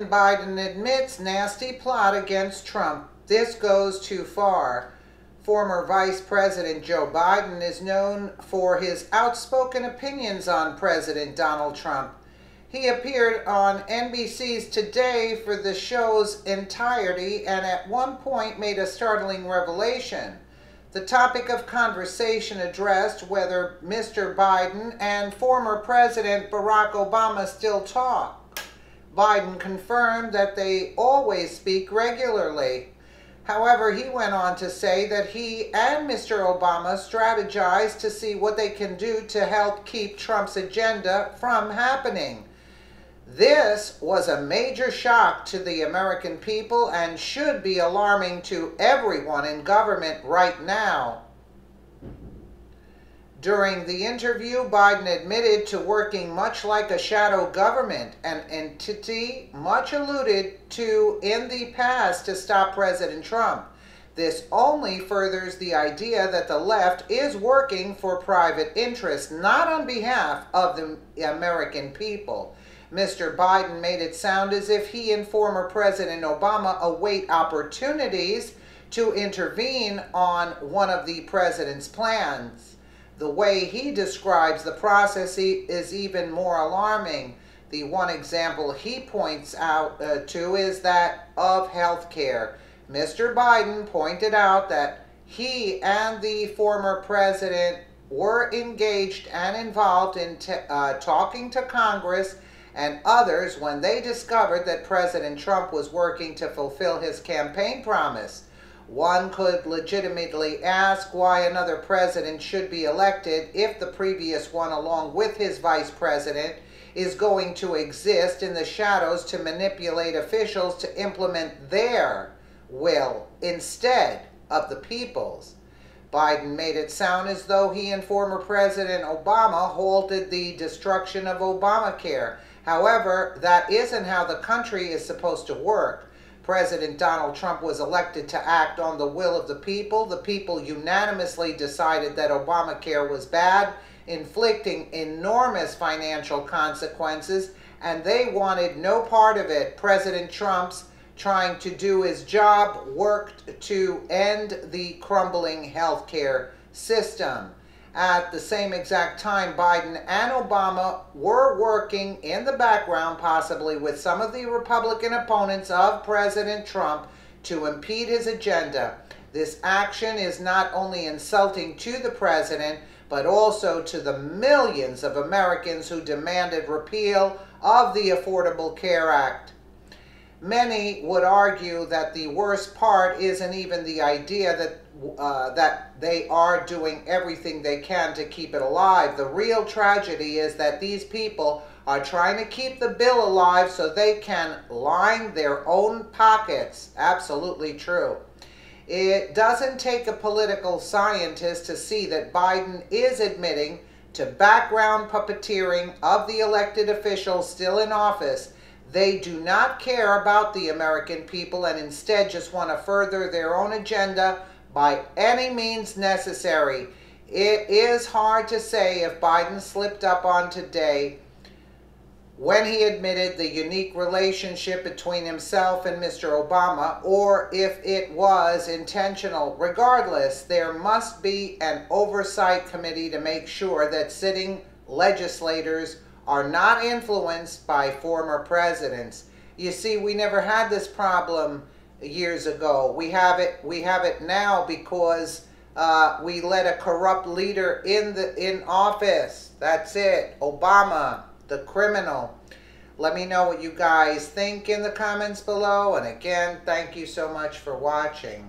Biden admits nasty plot against Trump. This goes too far. Former Vice President Joe Biden is known for his outspoken opinions on President Donald Trump. He appeared on NBC's Today for the show's entirety and at one point made a startling revelation. The topic of conversation addressed whether Mr. Biden and former President Barack Obama still talk. Biden confirmed that they always speak regularly. However, he went on to say that he and Mr. Obama strategized to see what they can do to help keep Trump's agenda from happening. This was a major shock to the American people and should be alarming to everyone in government right now. During the interview, Biden admitted to working much like a shadow government, an entity much alluded to in the past to stop President Trump. This only furthers the idea that the left is working for private interests, not on behalf of the American people. Mr. Biden made it sound as if he and former President Obama await opportunities to intervene on one of the president's plans. The way he describes the process is even more alarming. The one example he points out to is that of health care. Mr. Biden pointed out that he and the former president were engaged and involved in talking to Congress and others when they discovered that President Trump was working to fulfill his campaign promise. One could legitimately ask why another president should be elected if the previous one, along with his vice president, is going to exist in the shadows to manipulate officials to implement their will instead of the people's. Biden made it sound as though he and former President Obama halted the destruction of Obamacare. However, that isn't how the country is supposed to work. President Donald Trump was elected to act on the will of the people. The people unanimously decided that Obamacare was bad, inflicting enormous financial consequences, and they wanted no part of it. President Trump's trying to do his job worked to end the crumbling healthcare system. At the same exact time, Biden and Obama were working in the background, possibly with some of the Republican opponents of President Trump, to impede his agenda. This action is not only insulting to the president, but also to the millions of Americans who demanded repeal of the Affordable Care Act. Many would argue that the worst part isn't even the idea that they are doing everything they can to keep it alive. The real tragedy is that these people are trying to keep the bill alive so they can line their own pockets. Absolutely true. It doesn't take a political scientist to see that Biden is admitting to background puppeteering of the elected officials still in office. They do not care about the American people and instead just want to further their own agenda by any means necessary. It is hard to say if Biden slipped up on Today when he admitted the unique relationship between himself and Mr. Obama, or if it was intentional. Regardless, there must be an oversight committee to make sure that sitting legislators are not influenced by former presidents. You see, we never had this problem years ago. We have it now because we let a corrupt leader in office. That's it. Obama, the criminal. Let me know what you guys think in the comments below. And again, thank you so much for watching.